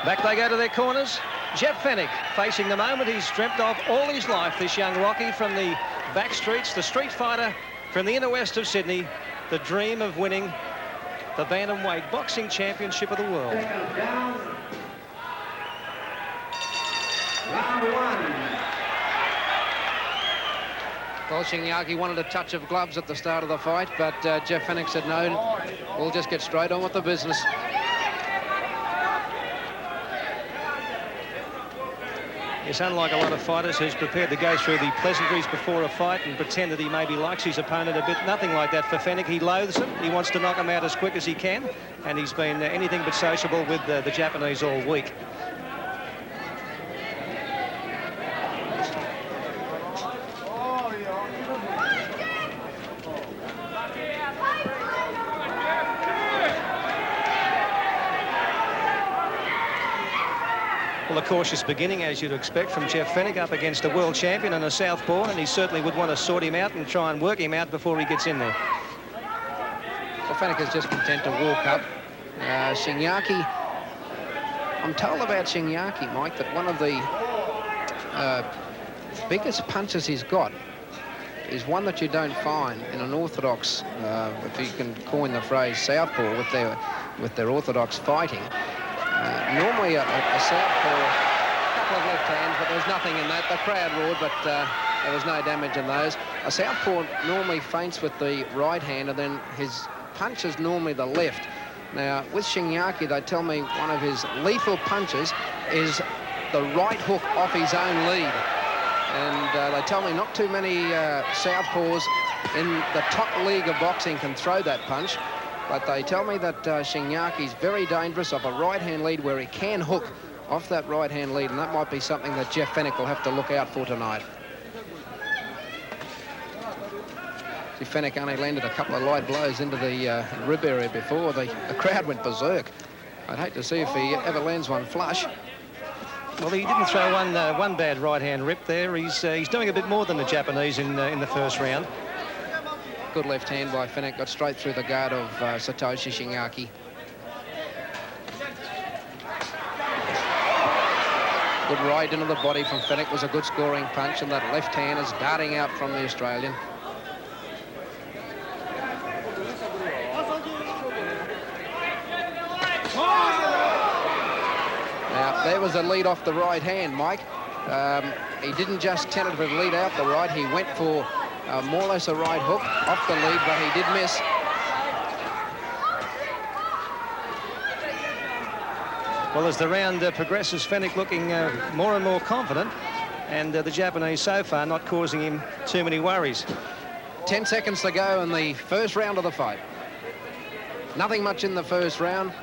Back they go to their corners. Jeff Fenech facing the moment he's dreamt of all his life, this young Rocky from the back streets, the street fighter from the inner west of Sydney, the dream of winning the Bantamweight Boxing Championship of the world. Round one. Well, Shingaki wanted a touch of gloves at the start of the fight, but Jeff Fenech said, no, we'll just get straight on with the business. It's unlike a lot of fighters who's prepared to go through the pleasantries before a fight and pretend that he maybe likes his opponent a bit. Nothing like that for Fenech. He loathes him. He wants to knock him out as quick as he can, and he's been anything but sociable with the Japanese all week. Well, a cautious beginning, as you'd expect, from Jeff Fenech up against a world champion and a southpaw, and he certainly would want to sort him out and try and work him out before he gets in there. Well, Fenech is just content to walk up. Shingaki, I'm told about Shingaki, Mike, that one of the biggest punches he's got is one that you don't find in an orthodox, if you can coin the phrase, southpaw with their orthodox fighting. Normally a southpaw, a couple of left hands, but there was nothing in that. The crowd roared, but there was no damage in those. A southpaw normally feints with the right hand, and then his punch is normally the left. Now, with Shingaki, they tell me one of his lethal punches is the right hook off his own lead. And they tell me not too many southpaws in the top league of boxing can throw that punch. But they tell me that Shingaki's very dangerous off a right-hand lead where he can hook off that right-hand lead, and that might be something that Jeff Fenech will have to look out for tonight. See, Fenech only landed a couple of light blows into the rib area before. The crowd went berserk. I'd hate to see if he ever lands one flush. Well, he didn't throw one bad right-hand rip there. He's doing a bit more than the Japanese in the first round. Good left hand by Fenech, got straight through the guard of Satoshi Shingaki. Good right into the body from Fenech was a good scoring punch, and that left hand is darting out from the Australian. Now, there was a lead off the right hand, Mike. He didn't just tentatively lead out the right, he went for more or less a right hook off the lead, but he did miss. Well, as the round progresses, Fenech looking more and more confident, and the Japanese so far not causing him too many worries. 10 seconds to go in the first round of the fight. Nothing much in the first round.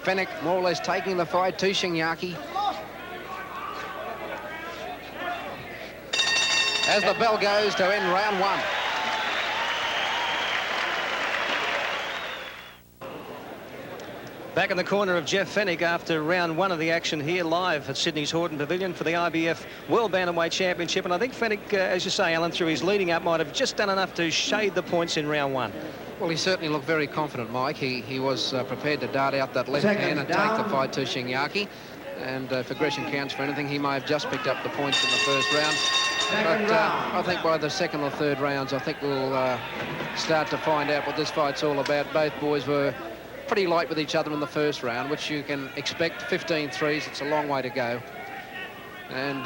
Fenech more or less taking the fight to Shingaki. As the bell goes to end round one. Back in the corner of Jeff Fenech after round one of the action here live at Sydney's Horton Pavilion for the IBF World Bantamweight Championship. And I think Fenech, as you say, Alan, through his leading up, might have just done enough to shade the points in round one. Well, he certainly looked very confident, Mike. He was prepared to dart out that left hand and take the fight to Shingaki. And if aggression counts for anything, he may have just picked up the points in the first round. But I think by the second or third rounds, I think we'll start to find out what this fight's all about. Both boys were pretty light with each other in the first round, which you can expect. 15 threes, it's a long way to go. And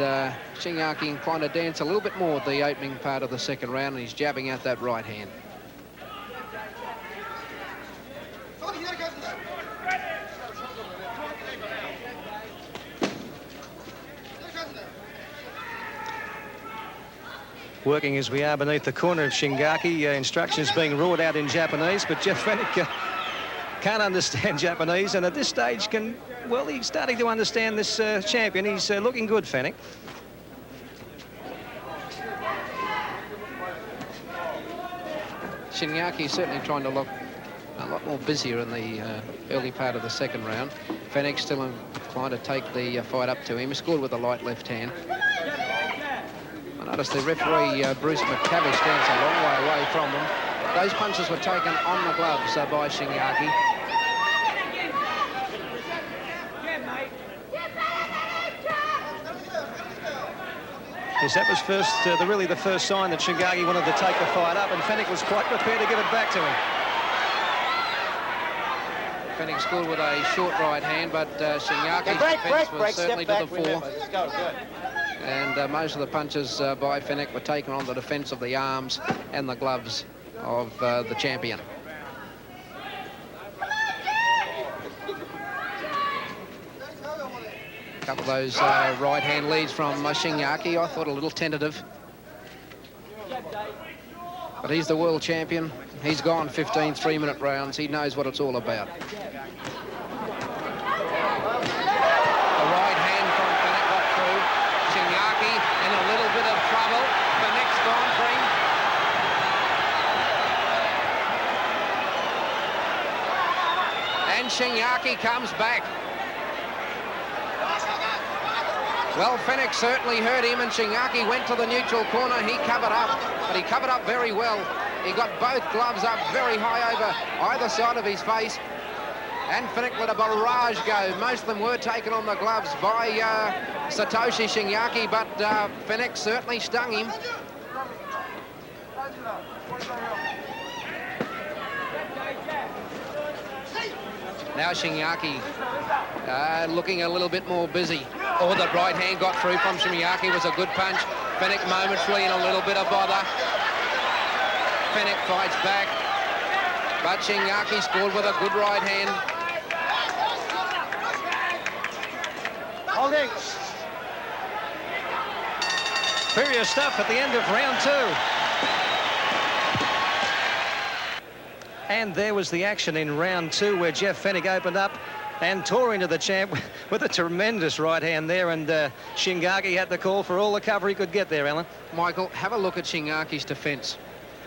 Shingaki inclined to dance a little bit more at the opening part of the second round, and he's jabbing out that right hand. Working as we are beneath the corner of Shingaki, instructions being roared out in Japanese, but Jeff Fenech can't understand Japanese, and at this stage well, he's starting to understand this champion. He's looking good, Fenech. Shingaki certainly trying to look a lot more busier in the early part of the second round. Fenech still inclined to take the fight up to him. He scored with a light left hand. I noticed the referee, Bruce McTavish, stands a long way away from him. Those punches were taken on the gloves by Shingaki. Yes, that was really the first sign that Shingaki wanted to take the fight up, and Fenech was quite prepared to give it back to him. Fenech scored with a short right hand, but Shingaki's defense was certainly to the fore. Go, good. And most of the punches by Fenech were taken on the defense of the arms and the gloves of the champion. A couple of those right-hand leads from Shingaki, I thought a little tentative. But he's the world champion. He's gone 15 3-minute rounds. He knows what it's all about. The right hand from Fenech got through. Shingaki in a little bit of trouble. Fenech's gone for him. And Shingaki comes back. Well, Fenech certainly hurt him, and Shingaki went to the neutral corner. He covered up, but he covered up very well. He got both gloves up very high over either side of his face. And Fenech let a barrage go. Most of them were taken on the gloves by Satoshi Shingaki, but Fenech certainly stung him. Now Shingaki looking a little bit more busy. Oh, the right hand got through from Shingaki. Was a good punch. Fenech momentarily in a little bit of bother. Fenech fights back, but Shingaki scored with a good right hand. Holding. Furious stuff at the end of round 2. And there was the action in round 2 where Jeff Fenech opened up and tore into the champ with a tremendous right hand there, and Shingaki had to call for all the cover he could get there, Alan. Michael, have a look at Shingaki's defense.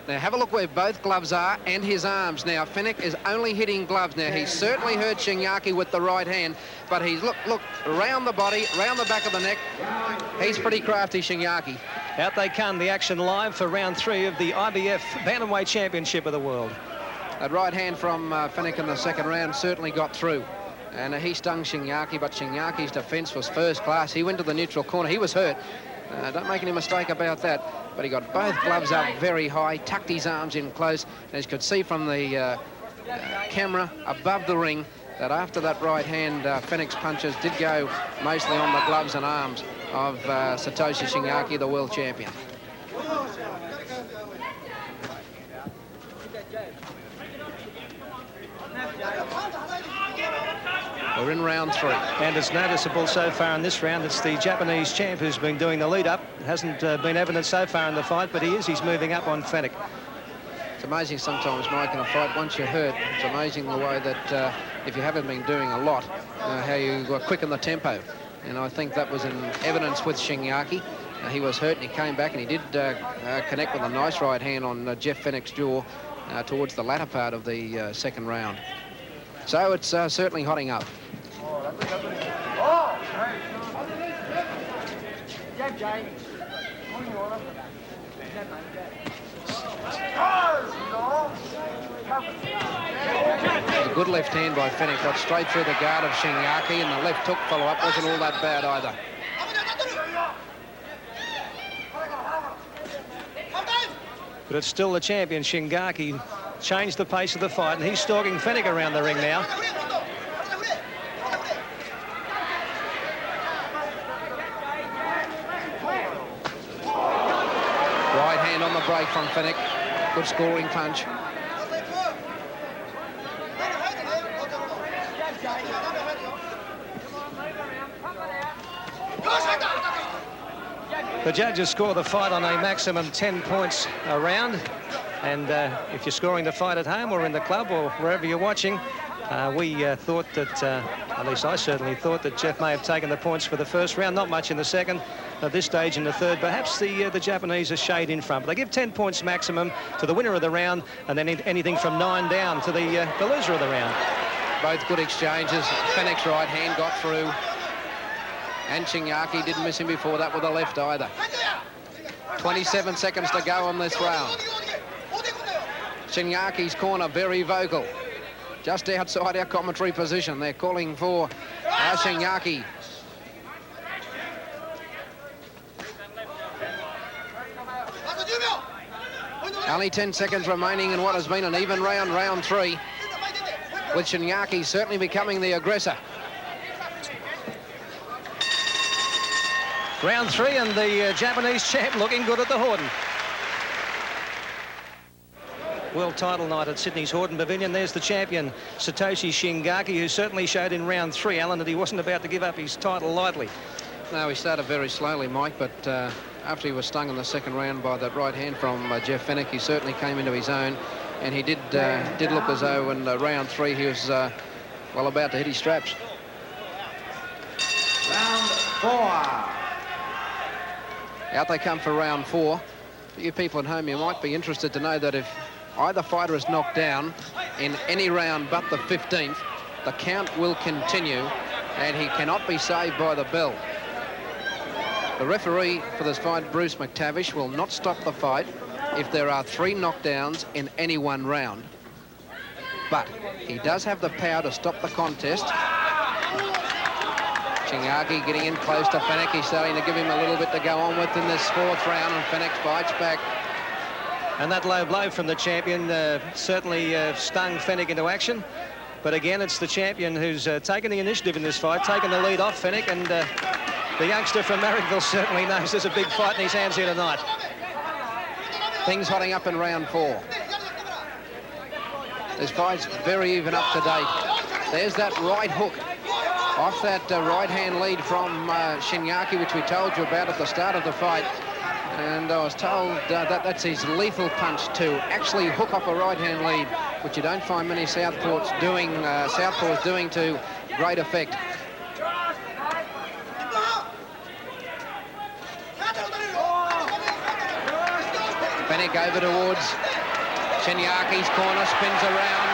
Now have a look where both gloves are and his arms. Now Fenech is only hitting gloves. Now he's certainly hurt Shingaki with the right hand, but he's look around the body, around the back of the neck. He's pretty crafty, Shingaki. Out they come, the action live for round 3 of the IBF Bantamweight Championship of the world. That right hand from Fenech in the second round certainly got through. And he stung Shingaki, but Shingaki's defense was first class. He went to the neutral corner. He was hurt. Don't make any mistake about that. But he got both gloves up very high, tucked his arms in close. As you could see from the camera above the ring, that after that right hand, Fenech's punches did go mostly on the gloves and arms of Satoshi Shingaki, the world champion. We're in round 3. And it's noticeable so far in this round. It's the Japanese champ who's been doing the lead-up. Hasn't been evident so far in the fight, but he's moving up on Fenech. It's amazing sometimes, Mike, in a fight, once you're hurt, it's amazing the way that if you haven't been doing a lot, how you quicken the tempo. And I think that was in evidence with Shingaki. He was hurt and he came back and he did connect with a nice right hand on Jeff Fenech's jaw towards the latter part of the second round. So it's certainly hotting up. A good left hand by Fenech, got straight through the guard of Shingaki, and the left hook follow-up wasn't all that bad either. But it's still the champion. Shingaki changed the pace of the fight, and he's stalking Fenech around the ring now. Right hand on the break from Fenech. Good scoring punch. The judges score the fight on a maximum 10 points a round. And if you're scoring the fight at home or in the club or wherever you're watching, we thought that, at least I certainly thought that Jeff may have taken the points for the first round, not much in the second, at this stage in the third. Perhaps the Japanese are shade in front, but they give 10 points maximum to the winner of the round, and then anything from 9 down to the loser of the round. Both good exchanges. Fenech's right hand got through, and Shingaki didn't miss him before that with the left either. 27 seconds to go on this round. Shingaki's corner very vocal. Just outside our commentary position, they're calling for Shingaki. Only 10 seconds remaining in what has been an even round, round 3, with Shingaki certainly becoming the aggressor. Round 3 and the Japanese champ looking good at the Horden. World title night at Sydney's Horden Pavilion. There's the champion, Satoshi Shingaki, who certainly showed in round 3, Alan, that he wasn't about to give up his title lightly. No, he started very slowly, Mike, but after he was stung in the second round by that right hand from Jeff Fenech, he certainly came into his own, and he did look as though in round 3 he was well about to hit his straps. Round 4. Out they come for round 4. For you people at home, you might be interested to know that if either fighter is knocked down in any round but the 15th, the count will continue, and he cannot be saved by the bell. The referee for this fight, Bruce McTavish, will not stop the fight if there are 3 knockdowns in any one round. But he does have the power to stop the contest. Shingaki getting in close to Fenech. He's starting to give him a little bit to go on with in this 4th round, and Fenech fights back. And that low blow from the champion certainly stung Fenech into action. But again, it's the champion who's taken the initiative in this fight, taken the lead off Fenech, and the youngster from Marrickville certainly knows there's a big fight in his hands here tonight. Things hotting up in round 4. This fight's very even up to date. There's that right hook off that right-hand lead from Shingaki, which we told you about at the start of the fight. And I was told that that's his lethal punch, to actually hook off a right-hand lead, which you don't find many southpaws doing to great effect. Fenech over towards Shingaki's corner, spins around.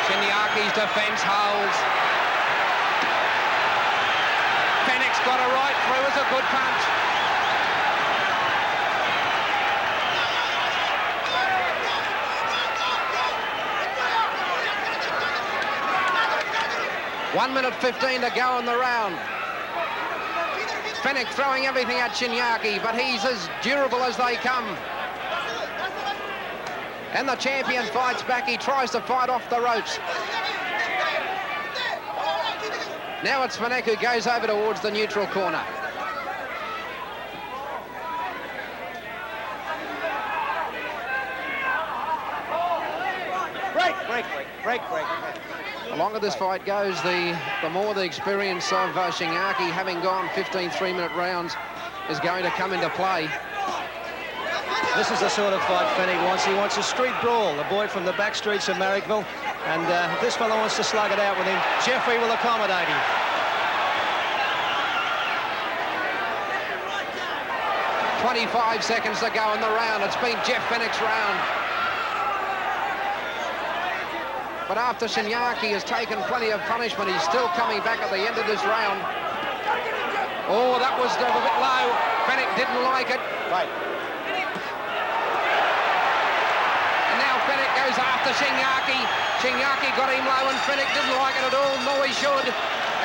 Shingaki's defense holds. Fenech's got a right through as a good punch. One minute 15 to go in the round. Fenech throwing everything at Shingaki, but he's as durable as they come. And the champion fights back. He tries to fight off the ropes. Now it's Fenech who goes over towards the neutral corner. Break. The longer this fight goes, the more the experience of Shingaki, having gone 15 3-minute rounds, is going to come into play. This is the sort of fight Fenech wants. He wants a street brawl, a boy from the back streets of Marrickville. And this fellow wants to slug it out with him. Jeffrey will accommodate him. .25 seconds to go in the round. It's been Jeff Fenech's round. But after Shingaki has taken plenty of punishment, he's still coming back at the end of this round. Oh, that was a bit low. Fenech didn't like it. Right. And now Fenech goes after Shingaki. Shingaki got him low, and Fenech didn't like it at all, nor he should,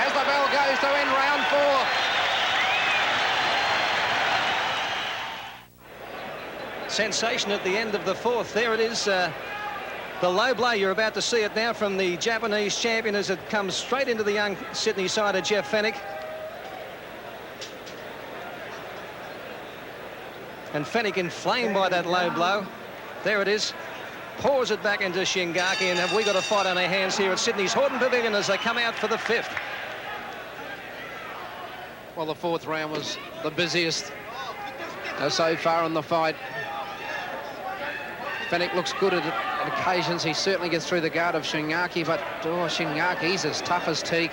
as the bell goes to end round 4. Sensation at the end of the 4th. There it is. The low blow, you're about to see it now from the Japanese champion as it comes straight into the young Sydney side of Jeff Fenech. And Fenech inflamed by that low blow. There it is. Pours it back into Shingaki, and have we got a fight on our hands here at Sydney's Horden Pavilion as they come out for the 5th. Well, the 4th round was the busiest so far in the fight. Fenech looks good at occasions. He certainly gets through the guard of Shingaki, but Shingaki's as tough as teak.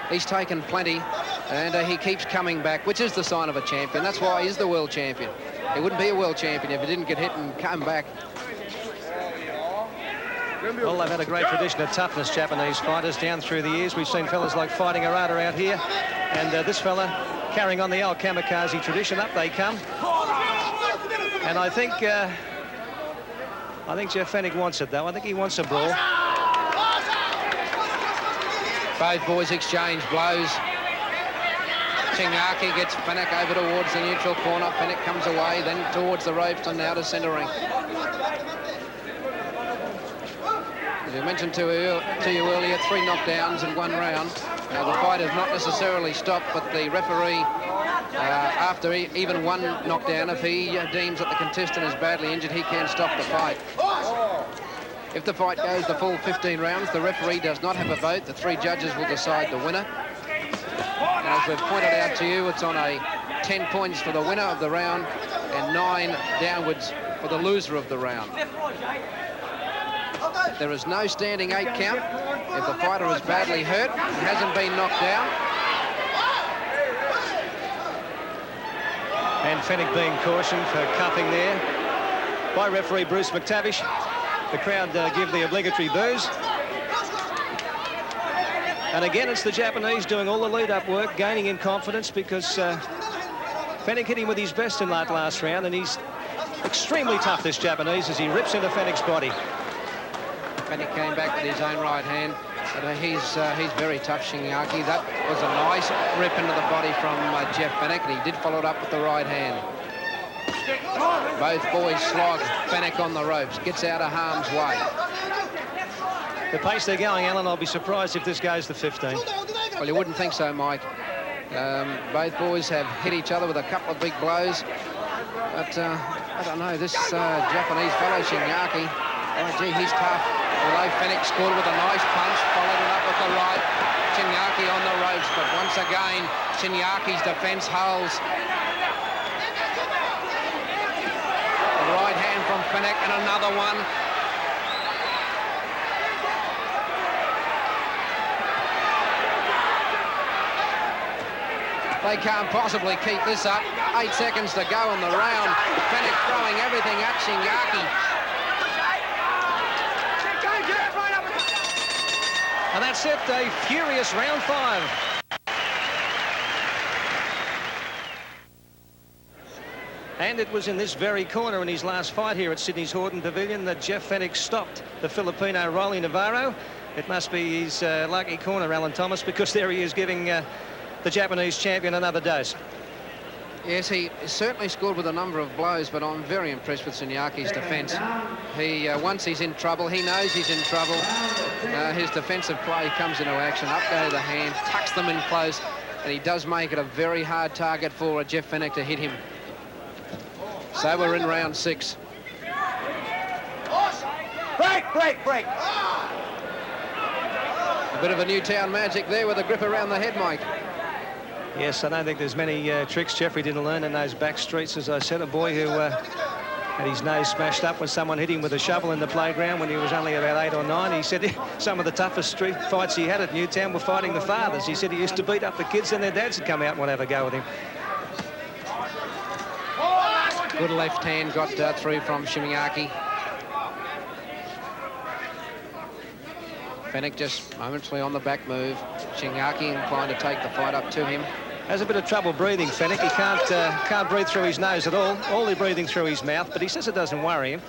He's taken plenty, and he keeps coming back, which is the sign of a champion. That's why he's the world champion. He wouldn't be a world champion if he didn't get hit and come back. Well, they've had a great tradition of toughness, Japanese fighters, down through the years. We've seen fellas like Fighting Arata out here, and this fella carrying on the old kamikaze tradition. Up they come. And I think Jeff Fenech wants it, though. I think he wants a brawl. Both boys exchange blows. Shingaki gets Fenech over towards the neutral corner. Fenech comes away, then towards the ropes, and now to centre ring. As I mentioned to you earlier, 3 knockdowns in 1 round. The fight has not necessarily stopped, but the referee, after even 1 knockdown, if he deems that the contestant is badly injured, he can stop the fight. If the fight goes the full 15 rounds, the referee does not have a vote. The 3 judges will decide the winner. And as we've pointed out to you, it's on a 10 points for the winner of the round and 9 downwards for the loser of the round. There is no standing 8 count. If the fighter is badly hurt and hasn't been knocked down. And Fenech being cautioned for cuffing there by referee Bruce McTavish. The crowd give the obligatory boos. And again, it's the Japanese doing all the lead-up work, gaining in confidence, because Fenech hit him with his best in that last round, and he's extremely tough, this Japanese, as he rips into Fenech's body. Fenech came back with his own right hand, but he's very tough, Shingaki. That was a nice rip into the body from Jeff Fenech, and he did follow it up with the right hand. Both boys slog Fenech on the ropes, gets out of harm's way. The pace they're going, Alan, I'll be surprised if this goes to 15. Well, you wouldn't think so, Mike. Both boys have hit each other with a couple of big blows. But, I don't know, this Japanese fellow, Shingaki, oh, gee, he's tough. Although Fenech scored with a nice punch, followed it up with the right. Shingaki on the ropes, but once again, Shingaki's defence holds. The right hand from Fenech and another one. They can't possibly keep this up. 8 seconds to go in the round. Fenech throwing everything at Shingaki. And that's it, a furious round 5. And it was in this very corner in his last fight here at Sydney's Horton Pavilion that Jeff Fenech stopped the Filipino Rolly Navarro. It must be his lucky corner, Alan Thomas, because there he is giving the Japanese champion another dose. Yes, he certainly scored with a number of blows, but I'm very impressed with Shingaki's defence. He, once he's in trouble, he knows he's in trouble. His defensive play comes into action. Up go the hand, tucks them in close, and he does make it a very hard target for Jeff Fenech to hit him. So we're in round 6. Break. A bit of a Newtown magic there with a grip around the head, Mike. Yes, I don't think there's many tricks Jeffrey didn't learn in those back streets. As I said, a boy who had his nose smashed up when someone hit him with a shovel in the playground when he was only about 8 or 9. He said some of the toughest street fights he had at Newtown were fighting the fathers. He said he used to beat up the kids and their dads would come out and would have a go with him. Good left hand got through from Shingaki. Fenech just momentarily on the back move. Shingaki inclined to take the fight up to him. Has a bit of trouble breathing, Fenech. He can't breathe through his nose at all. Only breathing through his mouth, but he says it doesn't worry him.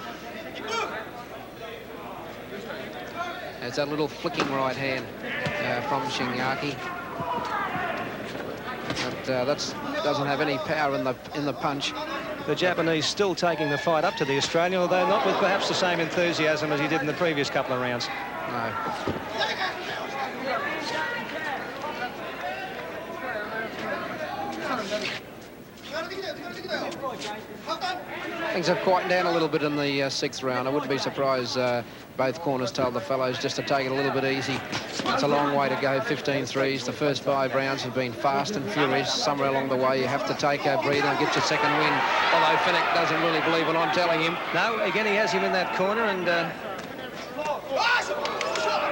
There's that little flicking right hand from Shingaki. But that doesn't have any power in the punch. The Japanese still taking the fight up to the Australian, although not with perhaps the same enthusiasm as he did in the previous couple of rounds. No. Things have quietened down a little bit in the 6th round. I wouldn't be surprised both corners told the fellows just to take it a little bit easy. It's a long way to go, 15 threes. The first 5 rounds have been fast and furious. Somewhere along the way you have to take a breather and get your second win. Although Fenech doesn't really believe what I'm telling him. No, again he has him in that corner, and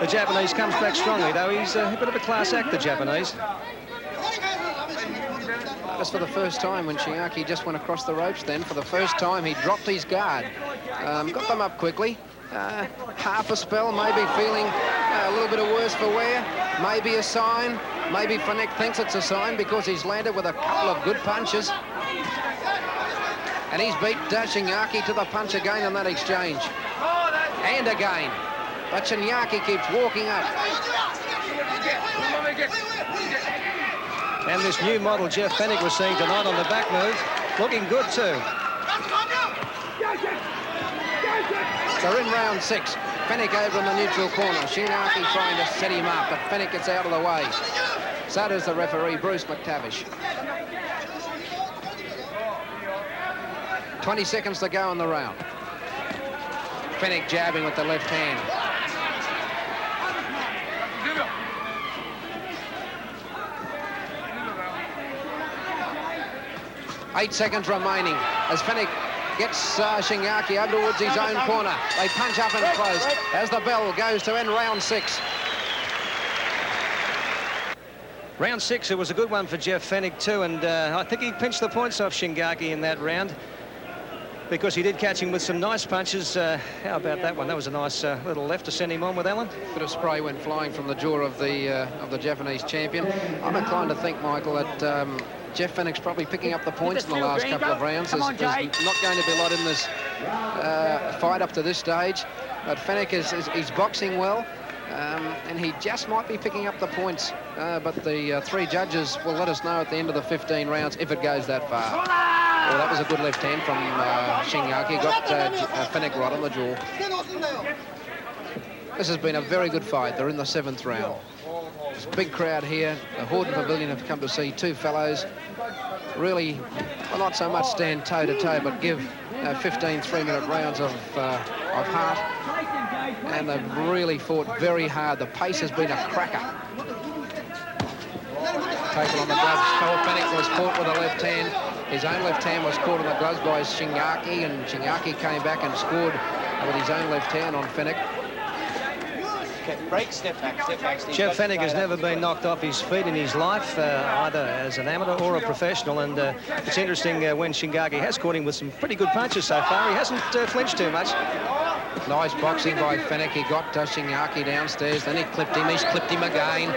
the Japanese comes back strongly, though. He's a bit of a class act, the Japanese. Just for the first time when Shingaki just went across the ropes then, for the first time he dropped his guard. Got them up quickly. Half a spell, maybe feeling a little bit of worse for wear. Maybe a sign. Maybe Fenech thinks it's a sign because he's landed with a couple of good punches. And he's beat Shingaki to the punch again in that exchange. And again. But Shingaki keeps walking up. And this new model Jeff Fenech was seeing tonight on the back move, looking good too. They're in round 6. Fenech over in the neutral corner. Shingaki trying to set him up, but Fenech gets out of the way. So does the referee, Bruce McTavish. 20 seconds to go in the round. Fenech jabbing with the left hand. 8 seconds remaining as Fenech gets Shingaki over towards his own corner. They punch up and close as the bell goes to end round 6. Round 6, it was a good one for Jeff Fenech too, and I think he pinched the points off Shingaki in that round because he did catch him with some nice punches. How about that one? That was a nice little left to send him on with, Alan. Bit of spray went flying from the jaw of the Japanese champion. I'm inclined to think, Michael, that Jeff Fenech's probably picking up the points in the last couple of rounds. There's not going to be a lot in this fight up to this stage, but Fenech is boxing well. And he just might be picking up the points, but the 3 judges will let us know at the end of the 15 rounds if it goes that far. Well, that was a good left hand from Shingaki. Got Fenech right on the jaw. This has been a very good fight. They're in the 7th round. There's a big crowd here. The Horden Pavilion have come to see 2 fellows really, well, not so much stand toe-to-toe, but give 15 3-minute rounds of heart. And they've really fought very hard. The pace has been a cracker. Taken on the gloves. Fenech was caught with a left hand. His own left hand was caught on the gloves by Shingaki, and Shingaki came back and scored with his own left hand on Fenech. Okay, break, step back, Steve. Jeff Fenech has never been knocked off his feet in his life, either as an amateur or a professional, and it's interesting when Shingaki has caught him with some pretty good punches so far. He hasn't flinched too much. Nice boxing by Fenech. He got Shingaki downstairs, then he clipped him. He's clipped him again.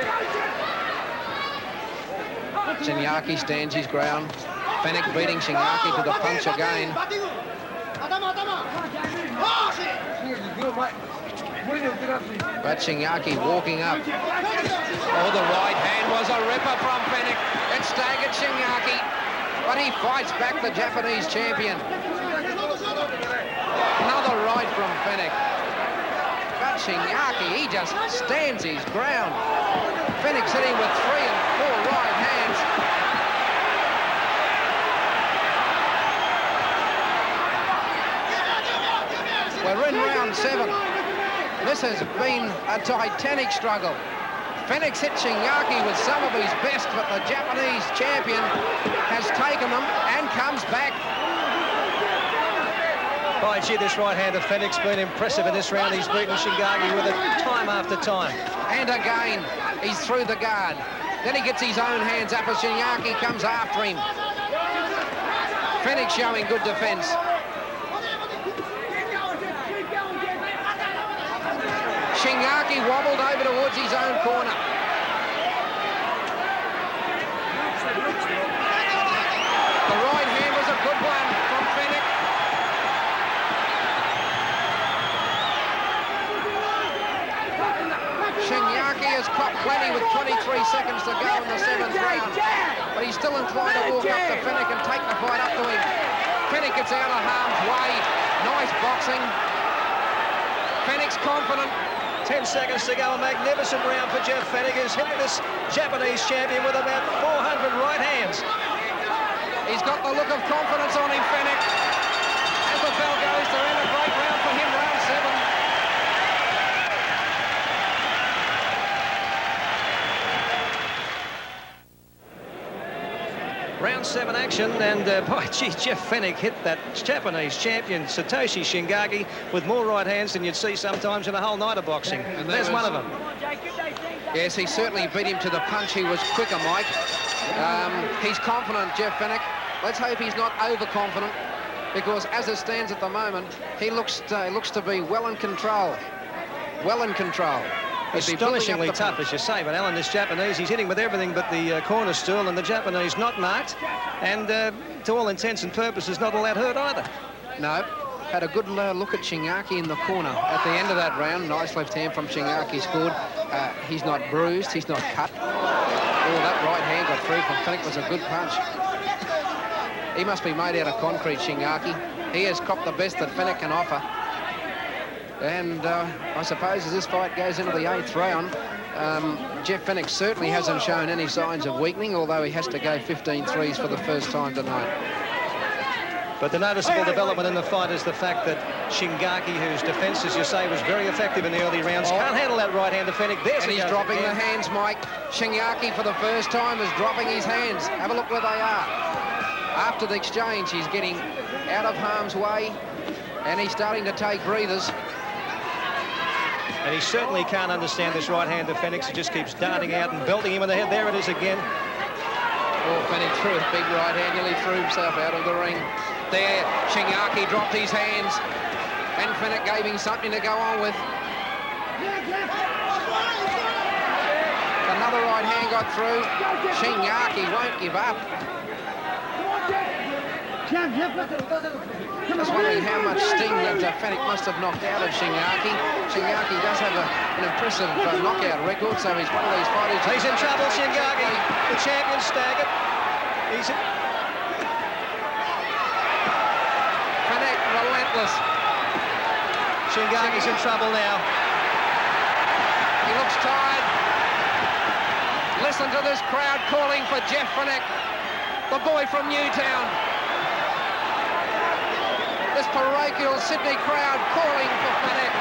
Shingaki stands his ground. Fenech beating Shingaki to the punch again. But Shingaki walking up. Oh, the right hand was a ripper from Fenech. It staggered Shingaki, but he fights back the Japanese champion. Another right from Fenech. But Shingaki, he just stands his ground. Fenech's hitting with 3 and 4 right hands. We're in round 7. This has been a titanic struggle. Fenech's hit Shingaki with some of his best, but the Japanese champion has taken them and comes back. By gee, this right hand of Fenech's been impressive in this round. He's beaten Shingaki with it time after time. And again, he's through the guard. Then he gets his own hands up as Shingaki comes after him. Fenech showing good defense. Shingaki wobbled over towards his own corner. The right hand was a good one from Fenech. Shingaki has caught plenty with 23 seconds to go in the 7th round. But he's still inclined to walk up to Fenech and take the fight up to him. Fenech gets out of harm's way. Nice boxing. Fenech's confident. 10 seconds to go. A magnificent round for Jeff Fenech, who's hit this Japanese champion with about 400 right hands. He's got the look of confidence on him, Fenech. As the bell goes to end a great round for him, round 7. Round 7 action, and by gee, Jeff Fenech hit that Japanese champion Satoshi Shingaki with more right hands than you'd see sometimes in a whole night of boxing. And there's one of them. Yes, he certainly beat him to the punch. He was quicker, Mike. He's confident, Jeff Fenech. Let's hope he's not overconfident, because as it stands at the moment, he looks to be well in control. Well in control. Astonishingly tough, as you say, but Alan, this Japanese, he's hitting with everything but the corner stool, and the Japanese not marked, and to all intents and purposes not all that hurt either. No, had a good look at Shingaki in the corner at the end of that round. Nice left hand from Shingaki scored. He's not bruised, he's not cut. Oh, that right hand got through from Fenech. Was a good punch. He must be made out of concrete, Shingaki. He has copped the best that Fenech can offer. And I suppose as this fight goes into the 8th round, Jeff Fenech certainly hasn't shown any signs of weakening, although he has to go 15 threes for the first time tonight. But the noticeable development in the fight is the fact that Shingaki, whose defence, as you say, was very effective in the early rounds, can't handle that right hand of Fenech. And he's dropping the hands, Mike. Shingaki, for the first time, is dropping his hands. Have a look where they are. After the exchange, he's getting out of harm's way, and he's starting to take breathers. And he certainly can't understand this right hand of Fenech. He just keeps darting out and belting him in the head. There it is again. Oh, Fenech threw a big right hand, nearly threw himself out of the ring. There, Shingaki dropped his hands, and Fenech gave him something to go on with. Another right hand got through. Shingaki won't give up. Just wondering how much sting that Fenech must have knocked out of Shingaki. Shingaki does have an impressive knockout record, so he's one of these fighters. He's in trouble, Shingaki. The champion staggered. He's in... Fenech relentless. Shingaki's in trouble now. He looks tired. Listen to this crowd calling for Jeff Fenech, the boy from Newtown. This parochial Sydney crowd calling for Fenech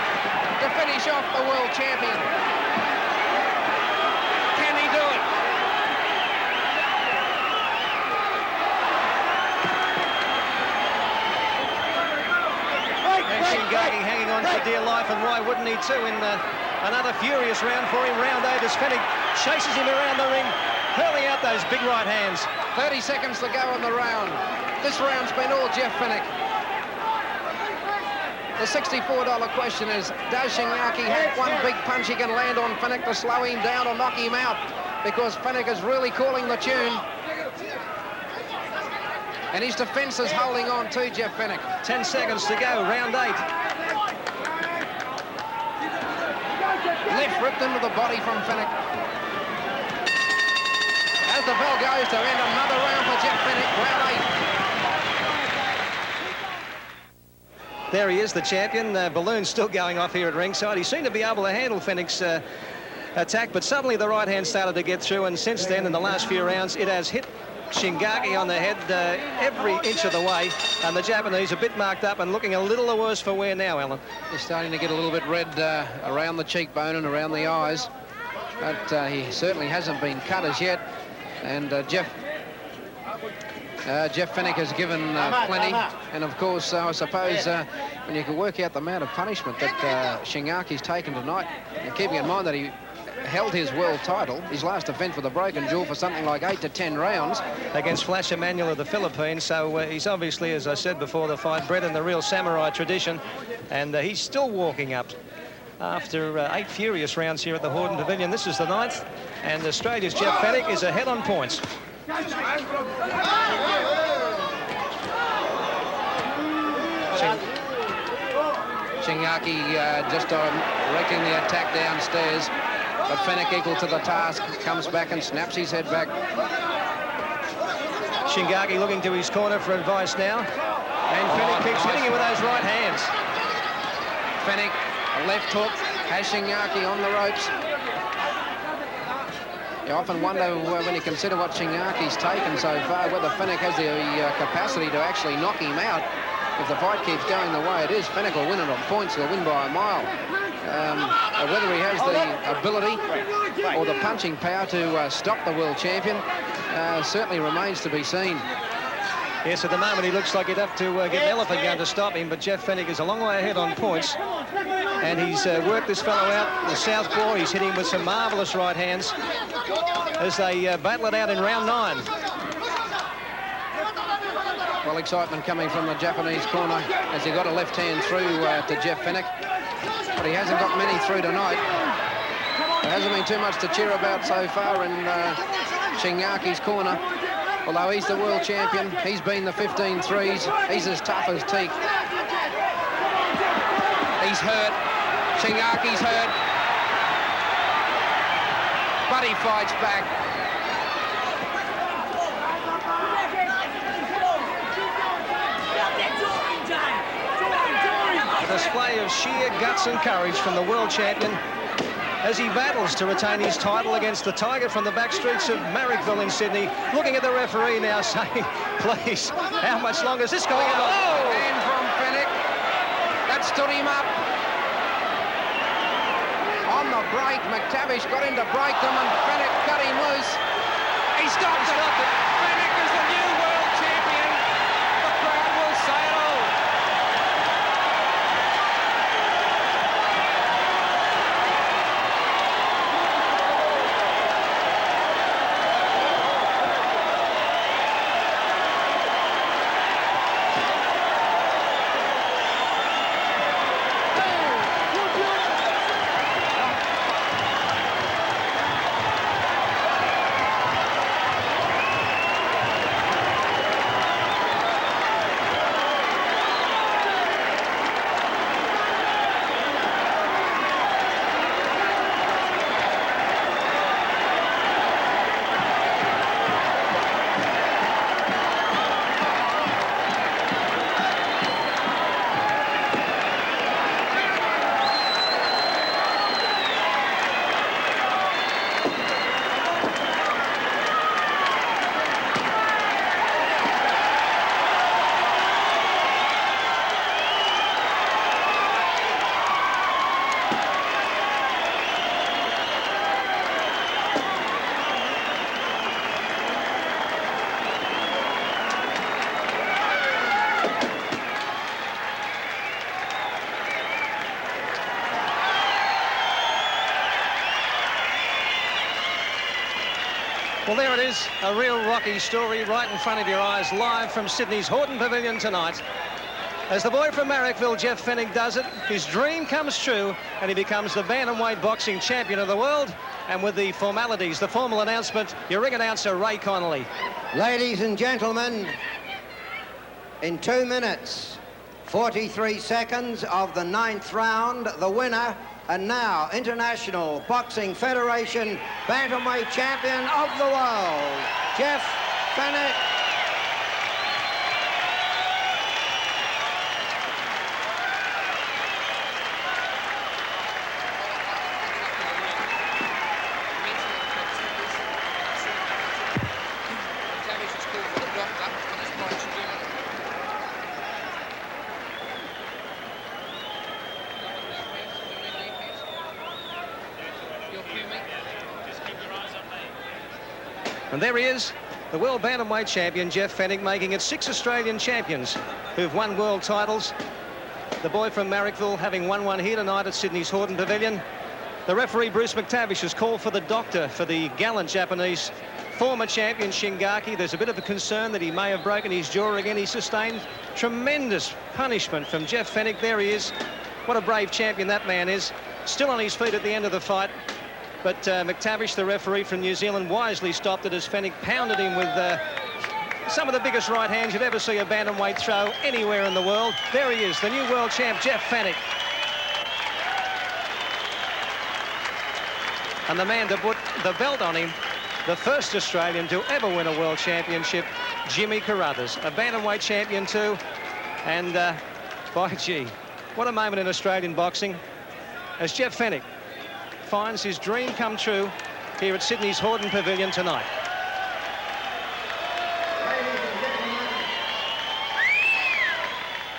to finish off the world champion. Can he do it? And Shingaki hanging on for dear life, and why wouldn't he too in another furious round for him. Round 8 as Fenech chases him around the ring, hurling out those big right hands. 30 seconds to go in the round. This round's been all Jeff Fenech. The $64 question is, does Shingaki have one big punch he can land on Fenech to slow him down or knock him out? Because Fenech is really calling the tune. And his defence is holding on to Jeff Fenech. 10 seconds to go, round 8. Left ripped into the body from Fenech. As the bell goes to end another round for Jeff Fenech, round 8. There he is, the champion. Balloon's still going off here at ringside. He seemed to be able to handle Fenech's attack, but suddenly the right hand started to get through, and since then, in the last few rounds, it has hit Shingaki on the head every inch of the way, and the Japanese a bit marked up and looking a little worse for wear now, Alan. He's starting to get a little bit red around the cheekbone and around the eyes, but he certainly hasn't been cut as yet, and Jeff Fenech has given plenty, and of course, I suppose when you can work out the amount of punishment that Shingaki's taken tonight, and keeping in mind that he held his world title, his last defence with a broken jaw, for something like 8 to 10 rounds. Against Flash Emanuel of the Philippines, so he's obviously, as I said before the fight, bred in the real samurai tradition, and he's still walking up after 8 furious rounds here at the Horden Pavilion. This is the 9th, and Australia's Jeff Fenech is ahead on points. Shingaki just directing the attack downstairs, but Fenech equal to the task, comes back and snaps his head back. Shingaki looking to his corner for advice now, and Fenech keeps hitting him with those right hands. Fenech, a left hook, has Shingaki on the ropes. You often wonder when you consider what Shingaki's taken so far, whether Fenech has the capacity to actually knock him out. If the fight keeps going the way it is, Fenech will win it on points. He'll win by a mile. Whether he has the ability or the punching power to stop the world champion certainly remains to be seen. Yes, at the moment he looks like he'd have to get an elephant gun to stop him, but Jeff Fenech is a long way ahead on points. And he's worked this fellow out, the southpaw. He's hitting with some marvellous right hands as they battle it out in round 9. Well, excitement coming from the Japanese corner as he got a left hand through to Jeff Fenech, but he hasn't got many through tonight. There hasn't been too much to cheer about so far in Shingaki's corner. Although he's the world champion, he's been the 15 threes. He's as tough as teak. He's hurt. Shingaki's hurt. But but he fights back. A display of sheer guts and courage from the world champion as he battles to retain his title against the Tiger from the back streets of Marrickville in Sydney. Looking at the referee now saying, please, how much longer is this going on? Oh, hand from Fenech. That stood him up. On the break, McTavish got in to break them and Fenech cut him loose. He stopped it. Fenech is the new world champion. The crowd will say it all. Well, there it is, a real Rocky story right in front of your eyes, live from Sydney's Horton Pavilion tonight. As the boy from Marrickville, Jeff Fenech, does it, his dream comes true and he becomes the bantamweight boxing champion of the world. And with the formalities, the formal announcement, your ring announcer, Ray Connolly. Ladies and gentlemen, in 2 minutes, 43 seconds of the 9th round, the winner, and now International Boxing Federation Bantamweight Champion of the world, Jeff Fenech. And there he is, the world bantamweight champion, Jeff Fenech, making it 6 Australian champions who've won world titles. The boy from Marrickville having won one here tonight at Sydney's Horton Pavilion. The referee, Bruce McTavish, has called for the doctor for the gallant Japanese former champion, Shingaki. There's a bit of a concern that he may have broken his jaw again. He sustained tremendous punishment from Jeff Fenech. There he is. What a brave champion that man is. Still on his feet at the end of the fight. But McTavish, the referee from New Zealand, wisely stopped it as Fenech pounded him with some of the biggest right hands you'd ever see a bantamweight throw anywhere in the world. There he is, the new world champ, Jeff Fenech. And the man to put the belt on him, the first Australian to ever win a world championship, Jimmy Carruthers, a bantamweight champion too. And by gee, what a moment in Australian boxing as Jeff Fenech finds his dream come true here at Sydney's Horton Pavilion tonight.